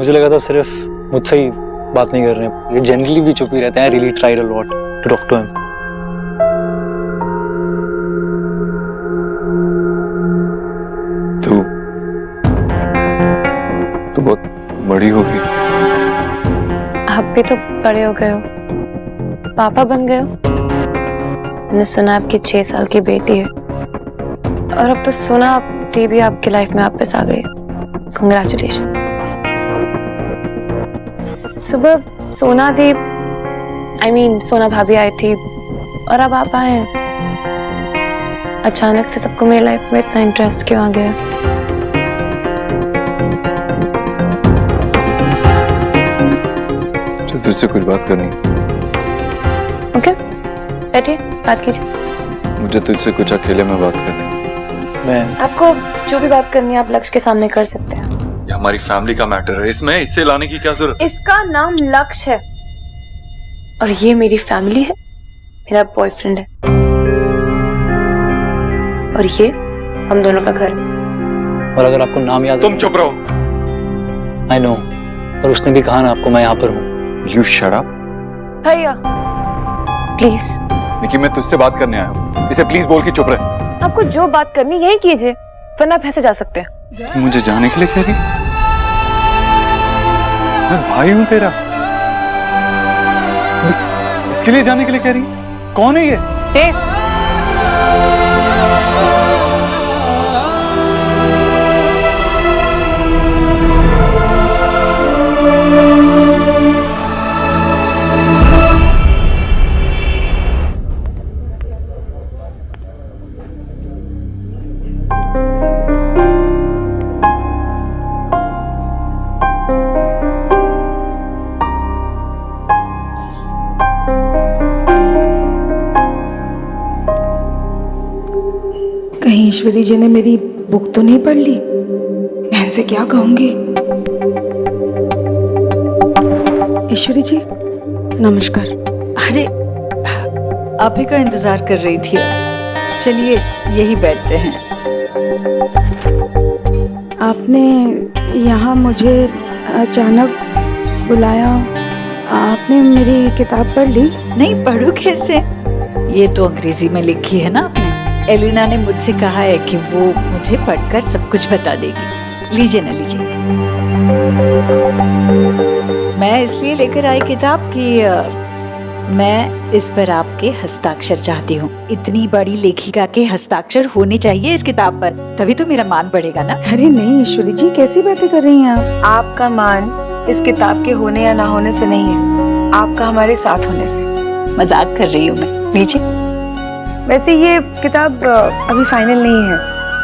मुझे लगा था सिर्फ मुझसे ही बात नहीं कर रहे हैं, ये जनरली भी चुप ही रहते हैं। I really tried a lot to talk to him. तू बहुत बड़ी होगी। आप भी तो बड़े हो गए हो, पापा बन गए हो। मैंने सुना आपकी 6 साल की बेटी है, और अब तो सुना दी भी आपकी लाइफ में वापस आ गई। कंग्रेचुलेशंस। सुबह सोना दी सोना भाभी आई थी और अब आप आए हैं। अचानक से सबको मेरी लाइफ में इतना इंटरेस्ट क्यों आ गया? तुझसे कुछ बात करनी। ओके, बैठिए, बात कीजिए। मुझे तुझसे कुछ अकेले में बात करनी। मैं आपको जो भी बात करनी है आप लक्ष्य के सामने कर सकते हैं। ये हमारी फैमिली का मैटर है, इसमें इससे लाने की क्या जरूरत? इसका नाम लक्ष्य है और ये मेरी फैमिली है, मेरा बॉयफ्रेंड है, और ये हम दोनों का घर है। और अगर आपको नाम याद, तुम चुप रहो। आई नो, पर उसने भी कहा ना आपको मैं यहाँ पर हूँ। You shut up। भैया प्लीज। निकी, मैं तुझसे बात करने आया हूँ, इसे प्लीज बोल के चुप रहे। आपको जो बात करनी यही कीजिए, वरना आप ऐसे जा सकते हैं। मुझे जाने के लिए कह रही? मैं भाई हूँ तेरा, इसके लिए जाने के लिए कह रही? कौन है ये? कहीं ईश्वरी जी ने मेरी बुक तो नहीं पढ़ ली? बहन से क्या कहूंगी? ईश्वरी जी नमस्कार। अरे आप ही का इंतजार कर रही थी। चलिए यही बैठते हैं। आपने यहाँ मुझे अचानक बुलाया। आपने मेरी किताब पढ़ ली? नहीं, पढ़ू कैसे, ये तो अंग्रेजी में लिखी है ना आपने। एलिना ने मुझसे कहा है कि वो मुझे पढ़कर सब कुछ बता देगी। लीजिए ना, लीजिए। मैं इसलिए लेकर आई किताब कि मैं इस पर आपके हस्ताक्षर चाहती हूँ। इतनी बड़ी लेखिका के हस्ताक्षर होने चाहिए इस किताब पर, तभी तो मेरा मान बढ़ेगा ना। अरे नहीं ईश्वरी जी, कैसी बातें कर रही हैं आप? आपका मान इस किताब के होने या ना होने से नहीं है, आपका हमारे साथ होने से। मजाक कर रही हूँ मैं। लीजिए। वैसे ये किताब अभी फाइनल नहीं है,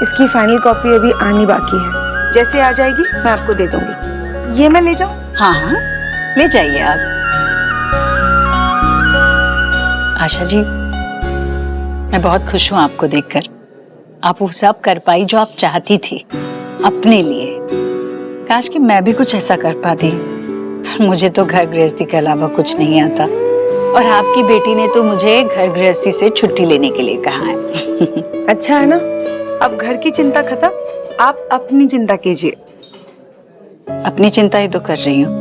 इसकी फाइनल कॉपी अभी आनी बाकी है। जैसे आ जाएगी मैं आपको दे दूंगी। ये मैं ले जाऊं? हाँ हाँ, ले जाइए आप। आशा जी, मैं बहुत खुश हूँ आपको देखकर। आप वो सब कर पाई जो आप चाहती थी अपने लिए। काश कि मैं भी कुछ ऐसा कर पाती, पर मुझे तो घर गृहस्थी के अलावा कुछ नहीं आता, और आपकी बेटी ने तो मुझे घर गृहस्थी से छुट्टी लेने के लिए कहा है। अच्छा है ना, अब घर की चिंता खत्म, आप अपनी चिंता कीजिए। अपनी चिंता ही तो कर रही हूँ।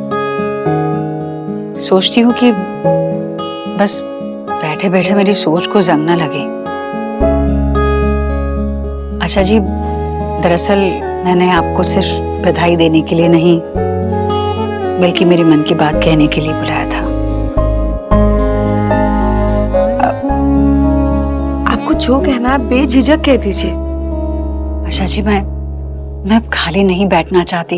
सोचती हूँ कि बस बैठे बैठे मेरी सोच को जंग न लगे। अच्छा जी, दरअसल मैंने आपको सिर्फ बधाई देने के लिए नहीं, बल्कि मेरे मन की बात कहने के लिए बुलाया था। आपको जो कहना है बेझिझक कह दीजिए। अच्छा जी, मैं अब खाली नहीं बैठना चाहती।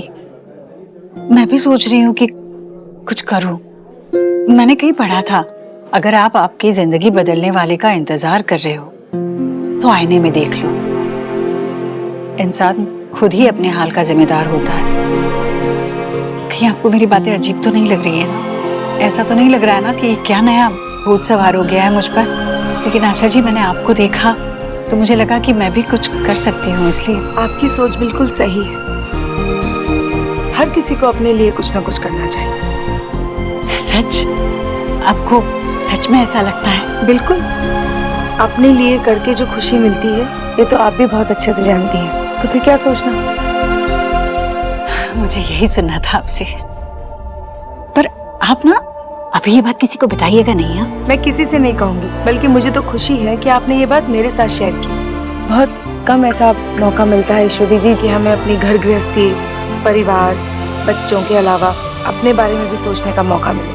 मैं भी सोच रही हूँ कि कुछ करूं। मैंने कहीं पढ़ा था, अगर आप आपकी जिंदगी बदलने वाले का इंतजार कर रहे हो तो आईने में देख लो। इंसान खुद ही अपने हाल का जिम्मेदार होता है। कहीं आपको मेरी बातें अजीब तो नहीं लग रही है ना? ऐसा तो नहीं लग रहा है ना कि क्या नया भूत सवार हो गया है मुझ पर? लेकिन आशा जी, मैंने आपको देखा तो मुझे लगा कि मैं भी कुछ कर सकती हूँ, इसलिए। आपकी सोच बिल्कुल सही है। हर किसी को अपने लिए कुछ ना कुछ करना चाहिए। सच? आपको सच में ऐसा लगता है? बिल्कुल। अपने लिए करके जो खुशी मिलती है, ये तो आप भी बहुत अच्छे से जानती हैं। तो फिर क्या सोचना? मुझे यही सुनना था आपसे। आप ना अभी ये बात किसी को बताइएगा नहीं। हाँ, मैं किसी से नहीं कहूंगी, बल्कि मुझे तो खुशी है कि आपने ये बात मेरे साथ शेयर की। बहुत कम ऐसा मौका मिलता है ईश्वरी जी कि हमें अपनी घर गृहस्थी, परिवार, बच्चों के अलावा अपने बारे में भी सोचने का मौका मिले।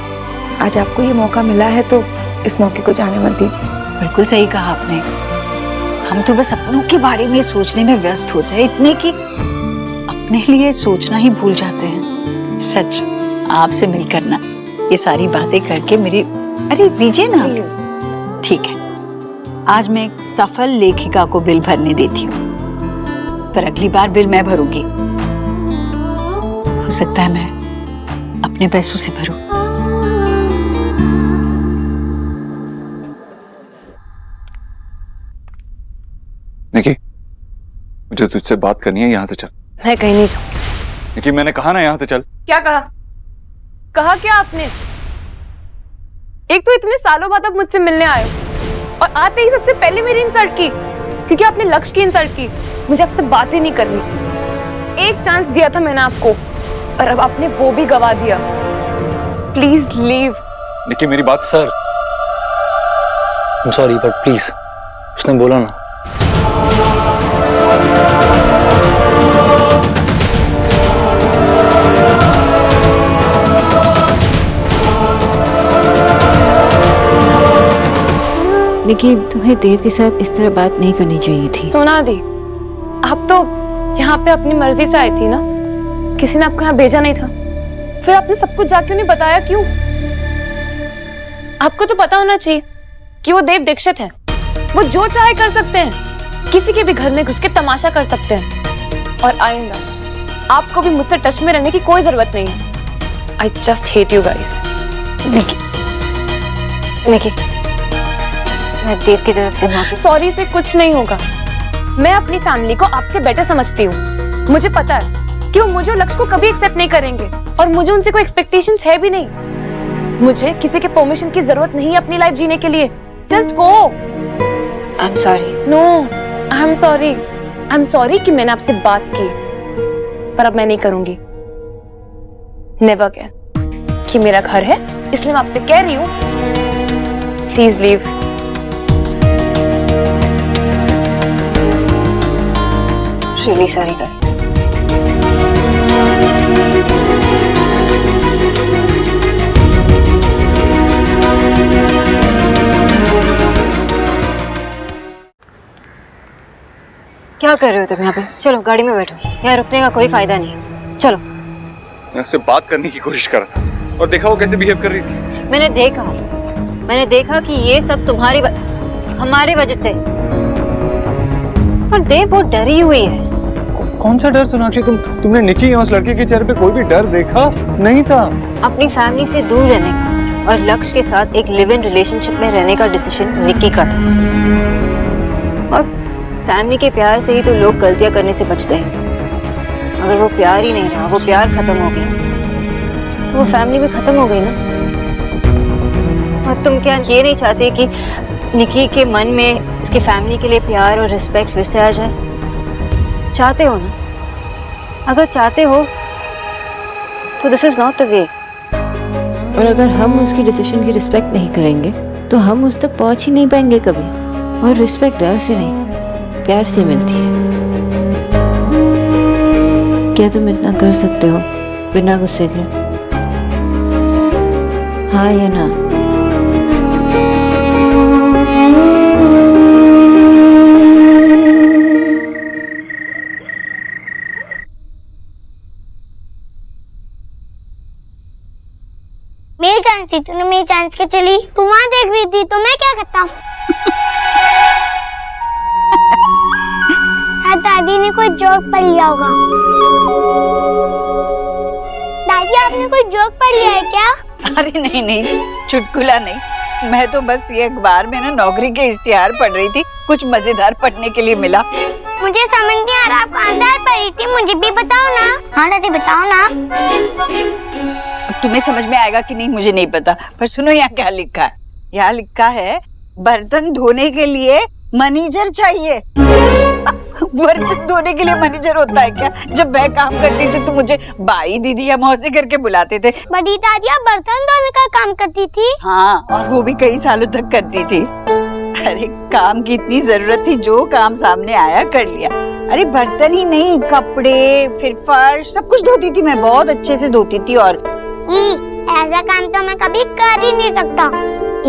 आज आपको ये मौका मिला है तो इस मौके को जाने मत दीजिए। बिल्कुल सही कहा आपने। हम तो बस अपनों के बारे में सोचने में व्यस्त होते हैं, इतने कि अपने लिए सोचना ही भूल जाते हैं। सच, आपसे मिलकर ना ये सारी बातें करके मेरी, अरे दीजिए ना। ठीक है, आज मैं एक सफल लेखिका को बिल भरने देती हूँ, पर अगली बार बिल मैं भरूंगी। हो सकता है मैं अपने पैसों से भरूं। निकी, मुझे तुझसे बात करनी है, यहाँ से चल। मैं कहीं नहीं जाऊंगी। निकी, मैंने कहा ना यहाँ से चल। क्या कहा? कहा क्या आपने? एक तो इतने सालों बाद आप मुझसे मिलने आए हो और आते ही सबसे पहले मेरी इंसल्ट की, क्योंकि आपने लक्ष्य की इंसल्ट की। मुझे आपसे बात ही नहीं करनी। एक चांस दिया था मैंने आपको और अब आपने वो भी गवा दिया। Please leave. निकी, मेरी बात। सर, सॉरी पर प्लीज, उसने बोला ना। निकी, तुम्हें देव के साथ इस तरह बात नहीं करनी चाहिए थी। सोना दी, आप तो यहाँ पे अपनी मर्जी से आई थी ना, किसी ने आपको यहाँ भेजा नहीं था। फिर आपने सब कुछ जाके उन्हें बताया क्यों? आपको तो पता होना चाहिए कि वो देव दीक्षित है। वो जो चाहे कर सकते हैं, किसी के भी घर में घुस के तमाशा कर सकते हैं। और आइंदा आपको भी मुझसे टच में रहने की कोई जरूरत नहीं है। I just hate you guys. Nikki, मैं देव की तरफ से माफी। सॉरी से कुछ नहीं होगा। मैं अपनी फैमिली को आपसे बेटर समझती हूँ। मुझे पता है कि वो मुझे और लक्ष्य को कभी एक्सेप्ट नहीं करेंगे और मुझे उनसे कोई एक्सपेक्टेशंस है भी नहीं। मुझे किसी के परमिशन की जरूरत नहीं है अपनी लाइफ जीने के लिए। Just go. I am sorry. No, I am sorry. I am sorry कि मैंने आपसे बात की, पर अब मैं नहीं करूंगी। Never again. कि मेरा घर है इसलिए मैं आपसे कह रही हूँ, please leave. Really sorry guys. क्या कर रहे हो तुम यहाँ पे? चलो गाड़ी में बैठो, यहाँ रुकने का कोई फायदा नहीं है। चलो। मैं उससे बात करने की कोशिश कर रहा था और देखा वो कैसे बिहेव कर रही थी। मैंने देखा कि ये सब हमारी वजह से। और देव बहुत डरी हुई है। कौन सा डर सोनाक्षी? तुमने निकी या उस लड़के के चेहरे पे कोई भी डर देखा नहीं था? अपनी फैमिली से दूर रहने का और लक्ष्य के साथ एक लिव इन रिलेशनशिप में रहने का डिसीजन निकी का था। और फैमिली के प्यार से ही तो लोग गलतियां करने से बचते हैं। अगर वो प्यार ही नहीं रहा, वो प्यार खत्म हो गया, तो वो फैमिली भी खत्म हो गई ना। और तुम क्या ये नहीं चाहते कि निकी के मन में उसकी फैमिली के लिए प्यार और रिस्पेक्ट फिर से आ जाए? चाहते हो ना? अगर चाहते हो तो this is not the way. और अगर हम उसके डिसीजन की रिस्पेक्ट नहीं करेंगे तो हम उस तक पहुंच ही नहीं पाएंगे कभी। और रिस्पेक्ट डर से नहीं, प्यार से मिलती है। क्या तुम इतना कर सकते हो बिना गुस्से के? हाँ या ना? मेरी चांस थी, तूने मेरी चांस के चली। तू वहां देख रही थी तो मैं क्या करता हूँ? दादी ने कोई जोक पढ़ लिया होगा। दादी, आपने कोई जोक पढ़ लिया है क्या? अरे नहीं, चुटकुला नहीं। मैं तो बस ये अखबार में ना नौकरी के इश्तिहार पढ़ रही थी, कुछ मजेदार पढ़ने के लिए मिला। मुझे समझ नहीं आ रहा, आप कहाँ पढ़ी थी? मुझे भी बताओ ना। हाँ दादी, बताओ ना। तुम्हें समझ में आएगा कि नहीं मुझे नहीं पता, पर सुनो यहाँ क्या लिखा है। यहाँ लिखा है बर्तन धोने के लिए मैनेजर चाहिए। बर्तन धोने के लिए मैनेजर होता है क्या? जब मैं काम करती थी तो मुझे बाई, दीदी या मौसी करके बुलाते थे। बड़ी दादिया बर्तन धोने का काम करती थी। हाँ, और वो भी कई सालों तक करती थी। अरे काम की इतनी जरूरत थी, जो काम सामने आया कर लिया। अरे बर्तन ही नहीं, कपड़े, फिर फर्श, सब कुछ धोती थी मैं, बहुत अच्छे से धोती थी। और ऐसा काम तो मैं कभी कर ही नहीं सकता।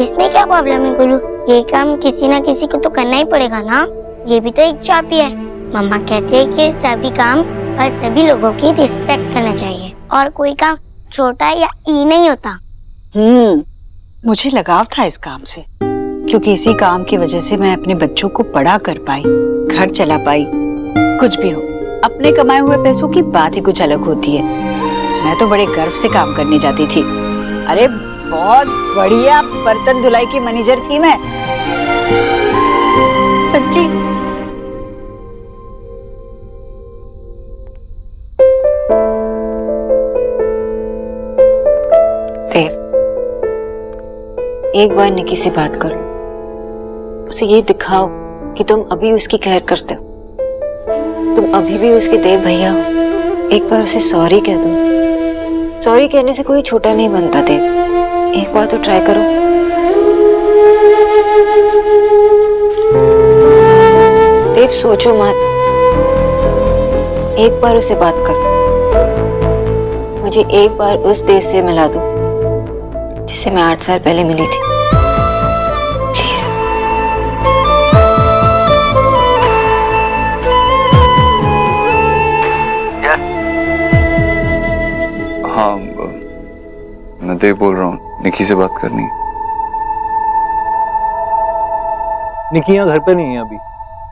इसमें क्या प्रॉब्लम है गुरु? ये काम किसी ना किसी को तो करना ही पड़ेगा ना। ये भी तो एक जॉब ही है। मम्मा कहते हैं कि सभी काम और सभी लोगों की रिस्पेक्ट करना चाहिए और कोई काम छोटा या ई नहीं होता। मुझे लगाव था इस काम से, क्योंकि इसी काम की वजह से मैं अपने बच्चों को पढ़ा कर पाई, घर चला पाई। कुछ भी हो, अपने कमाए हुए पैसों की बात ही कुछ अलग होती है। मैं तो बड़े गर्व से काम करने जाती थी। अरे बहुत बढ़िया बर्तन धुलाई की मैनेजर थी मैं, सच्ची। देव, एक बार निकी से बात कर लो, उसे ये दिखाओ कि तुम अभी उसकी केयर करते हो, तुम अभी भी उसके देव भैया हो। एक बार उसे सॉरी कह दो। सॉरी कहने से कोई छोटा नहीं बनता देव, एक बार तो ट्राई करो। देव सोचो मत, एक बार उसे बात करो। मुझे एक बार उस देश से मिला दो जिसे मैं 8 साल पहले मिली थी, प्लीज। हाँ, मैं देव बोल रहा हूँ, निकी से बात करनी है। निकी यहाँ घर पे नहीं है अभी,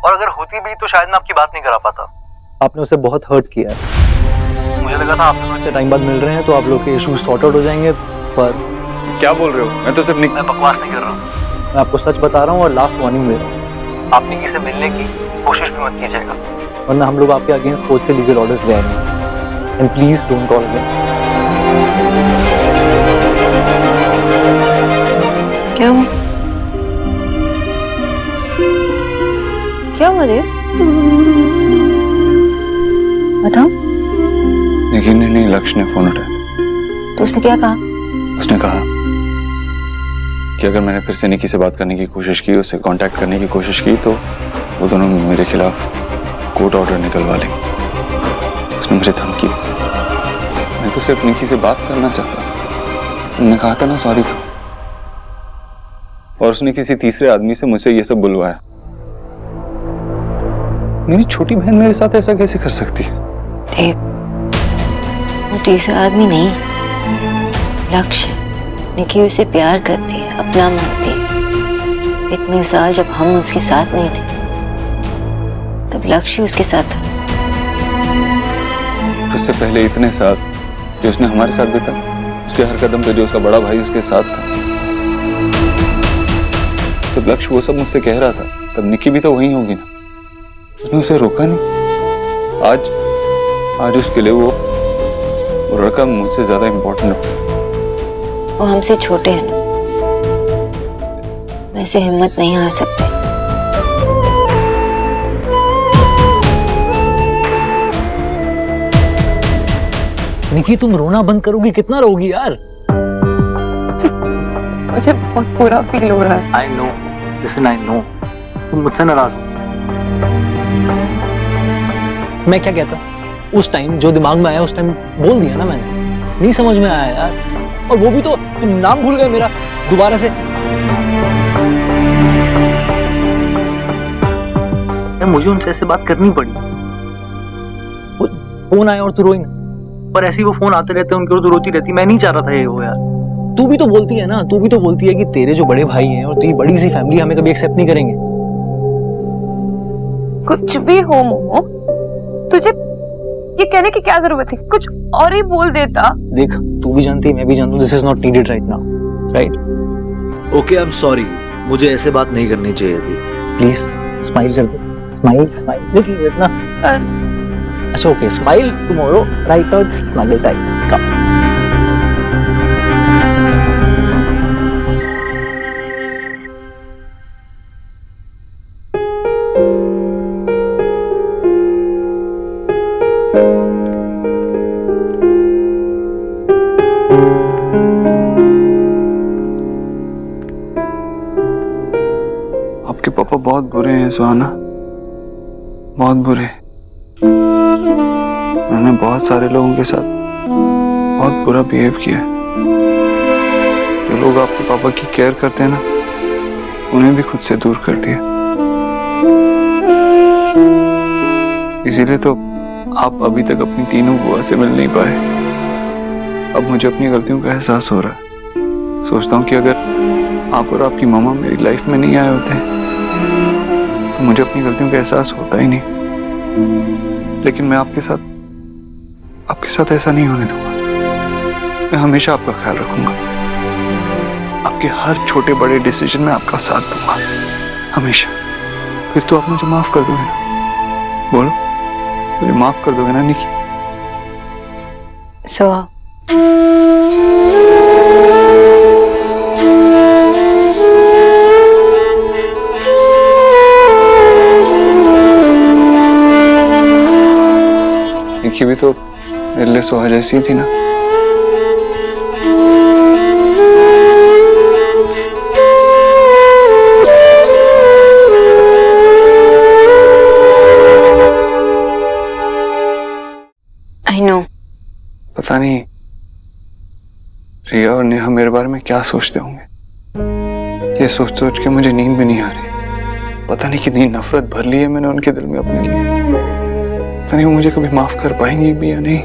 और अगर होती भी तो शायद मैं आपकी बात नहीं करा पाता। आपने उसे बहुत हर्ट किया है। मुझे लगा था आप दोनों इतने टाइम बाद मिल रहे हैं तो आप लोग के इश्यूज सॉर्ट आउट हो जाएंगे, पर क्या बोल रहे हो? मैं तो सिर्फ मैं बकवास नहीं कर रहा हूँ। मैं आपको सच बता रहा हूँ और लास्ट वार्निंग दे रहा हूँ। आप निकी से मिलने की कोशिश भी मत कीजिएगा, वरना हम लोग आपके अगेंस्ट कोर्ट से लीगल ऑर्डर्स ले आएंगे। And please don't call again. क्या हुआ? क्या हुआ देव? बताओ। निकी ने नहीं, लक्ष्य ने फोन उठाया। तो उसने क्या कहा? उसने कहा कि अगर मैंने फिर से निकी से बात करने की कोशिश की, उससे कांटेक्ट करने की कोशिश की, तो वो दोनों मेरे खिलाफ कोर्ट ऑर्डर निकलवा लेंगे। उसने मुझे धमकी दी। मैं तो सिर्फ निकी से बात करना चाहता था। मैंने कहा था ना सॉरी कहो, और उसने किसी तीसरे आदमी से मुझसे ये सब बुलवाया। मेरी छोटी बहन मेरे साथ ऐसा कैसे कर सकती है? देव, वो तीसरा आदमी नहीं, लक्ष्य। निकी उसे प्यार करती है, अपना मानती है। इतने साल जब हम उसके साथ नहीं थे, तब लक्ष्य उसके साथ था। उससे पहले इतने साल जो उसने हमारे साथ बिता, उसके हर कदम पे जो उसका बड़ा भाई उसके साथ था। जब लक्ष्य वो सब मुझसे कह रहा था, तब निकी भी तो वहीं होगी ना। उसने उसे रोका नहीं। आज उसके लिए वो लड़का मुझसे ज्यादा इम्पोर्टेंट है। वो हमसे छोटे हैं ना, वैसे हिम्मत नहीं हार सकते। निकी तुम रोना बंद करोगी? कितना रोगी यार? मुझे बहुत बुरा फील हो रहा है। I know, listen, I know तुम मुझसे नाराज हो। मैं क्या कहता, उस टाइम जो दिमाग में आया उस टाइम बोल दिया ना मैंने। नहीं समझ में आया यार, और वो भी तो तुम नाम भूल गए मेरा दोबारा से। मुझे उनसे ऐसे बात करनी पड़ी। फोन आया और तू रोई ना। पर ऐसे ही वो फोन आते रहते, उनकी और तो रोती रहती। मैं नहीं चाह रहा था ये हो यार। तू भी तो बोलती है ना, तू भी तो बोलती है कि तेरे जो बड़े भाई हैं और तेरी बड़ी सी फैमिली हमें कभी एक्सेप्ट नहीं करेंगे। कुछ भी हो मोमो, तुझे ये कहने की क्या जरूरत थी? कुछ और ही बोल देता। देख, तू भी जानती है, मैं भी जानता हूँ, this is not needed right now, right? Okay, I am sorry. मुझे ऐसे बात नहीं करनी चाहिए थी। प्लीज स्माइल कर दे, स्माइल लिटिल बिट ना। अच्छा okay, smile tomorrow, right now it's snuggle time, come. पापा बहुत बुरे हैं सुहाना, बहुत बुरे। उन्होंने बहुत सारे लोगों के साथ बहुत बुरा बिहेव किया है। जो लोग आपके पापा की केयर करते हैं ना, उन्हें भी खुद से दूर कर दिया। इसीलिए तो आप अभी तक अपनी तीनों बुआ से मिल नहीं पाए। अब मुझे अपनी गलतियों का एहसास हो रहा है। सोचता हूँ कि अगर आप और आपकी मामा मेरी लाइफ में नहीं आए होते तो मुझे अपनी गलतियों का एहसास होता ही नहीं। लेकिन मैं आपके साथ ऐसा नहीं होने दूंगा। मैं हमेशा आपका ख्याल रखूंगा। आपके हर छोटे बड़े डिसीजन में आपका साथ दूंगा, हमेशा। फिर तो आप मुझे माफ कर दोगे ना? बोलो, मुझे माफ कर दोगे ना निकी? सोहा, निकी भी तो मेरे लिए सोहा जैसी थी ना। I know. पता नहीं रिया और नेहा मेरे बारे में क्या सोचते होंगे। ये सोच सोच के मुझे नींद भी नहीं आ रही। पता नहीं कितनी नफरत भर ली है मैंने उनके दिल में अपने लिए। पता नहीं वो मुझे कभी माफ कर पाएंगी भी या नहीं।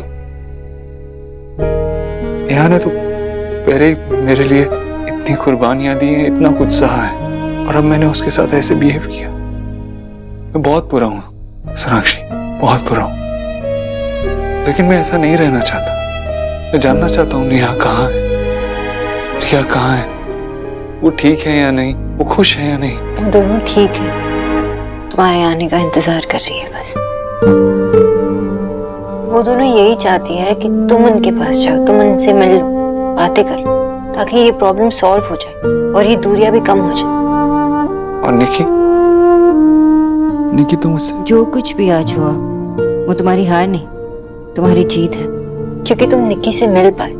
नेहा ने तो पहले ही मेरे लिए इतनी कुर्बानियां दी हैं, इतना कुछ सहा है, और अब मैंने उसके साथ ऐसे बिहेव किया। मैं बहुत बुरा हूं सोनाक्षी, बहुत बुरा हूं। लेकिन मैं ऐसा नहीं रहना चाहता। मैं जानना चाहता हूँ नेहा कहाँ है, रिया कहाँ है, वो ठीक है या नहीं, वो खुश है या नहीं। वो दोनों ठीक है, तुम्हारे आने का इंतजार कर रही है बस। वो दोनों यही चाहती है कि तुम उनके पास जाओ, तुम उनसे मिल लो, बातें कर लो, ताकि ये प्रॉब्लम सॉल्व हो जाए और ये दूरियां भी कम हो जाए। और निकी तुम मुझसे जो कुछ भी आज हुआ वो तुम्हारी हार नहीं, तुम्हारी जीत है। क्योंकि तुम निक्की से मिल पाए।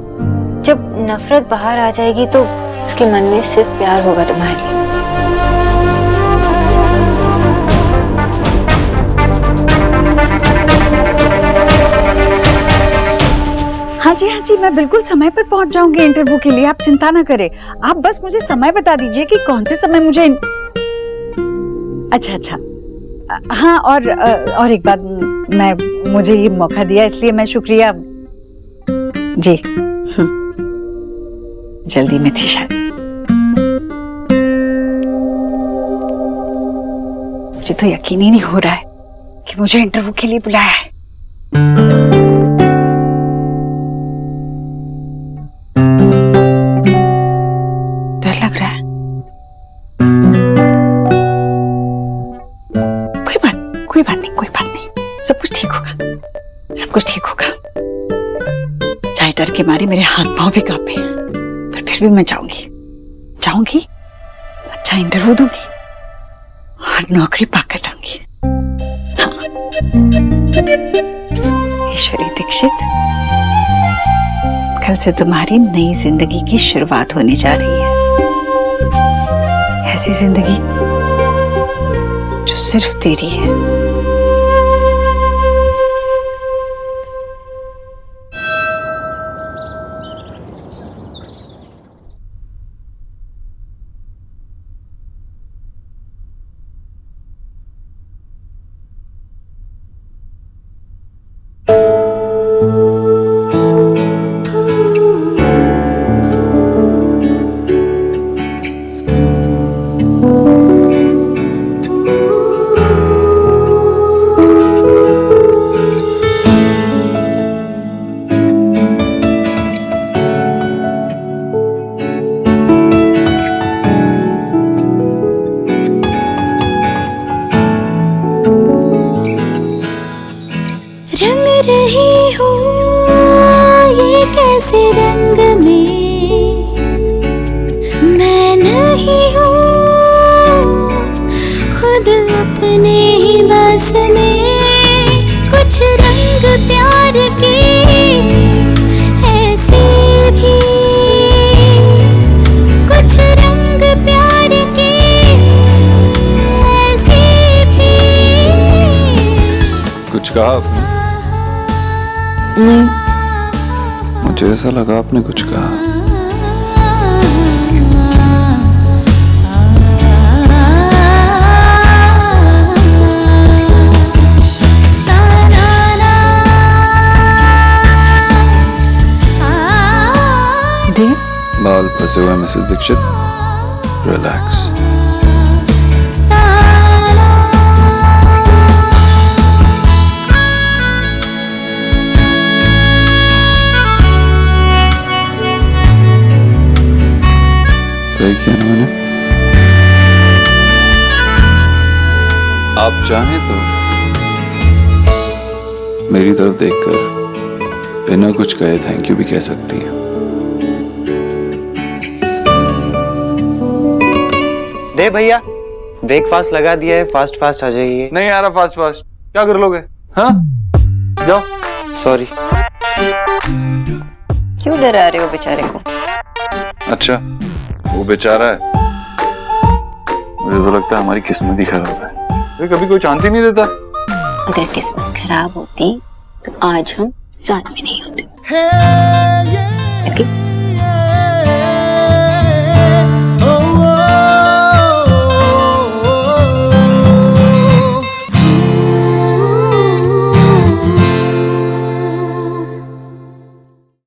जब नफरत बाहर आ जाएगी तो उसके मन में सिर्फ प्यार होगा तुम्हारे लिए। हाँ जी, मैं बिल्कुल समय पर पहुंच जाऊंगी इंटरव्यू के लिए। आप चिंता ना करें। आप बस मुझे समय बता दीजिए कि कौन से समय मुझे। अच्छा। हाँ, और एक बात, मुझे ये मौका दिया इसलिए मैं शुक्रिया जी। जल्दी में थी शायद। मुझे तो यकीन ही नहीं हो रहा है कि मुझे इंटरव्यू के लिए बुलाया है। डर लग रहा है। कोई बात नहीं, सब कुछ ठीक होगा। चाहे डर के मारे मेरे हाथ पांव भी कांपे, पर फिर भी मैं जाऊंगी, अच्छा इंटरव्यू दूंगी और नौकरी पाकर रहूंगी। हाँ। ईश्वरी दीक्षित, कल से तुम्हारी नई जिंदगी की शुरुआत होने जा रही है। ऐसी जिंदगी जो सिर्फ तेरी है। कुछ कहा आपने? मुझे ऐसा लगा आपने कुछ कहा। देव, बाल फंसे हुए मिसेस दीक्षित, रिलैक्स। सही किया ना मैंने? आप चाहें तो मेरी तरफ देखकर बिना कुछ कहे थैंक यू भी कह सकती हैं। दे भैया, ब्रेकफास्ट लगा दिया है, फास्ट फास्ट आ जाइए। नहीं आ रहा फास्ट फास्ट, क्या कर लोगे? हाँ जाओ। सॉरी। क्यों डरा रहे हो बेचारे को? अच्छा वो बेचारा है, मुझे तो लगता है हमारी किस्मत ही खराब है। वे कभी कोई चांस ही नहीं देता। अगर किस्मत खराब होती तो आज हम साथ में नहीं होते।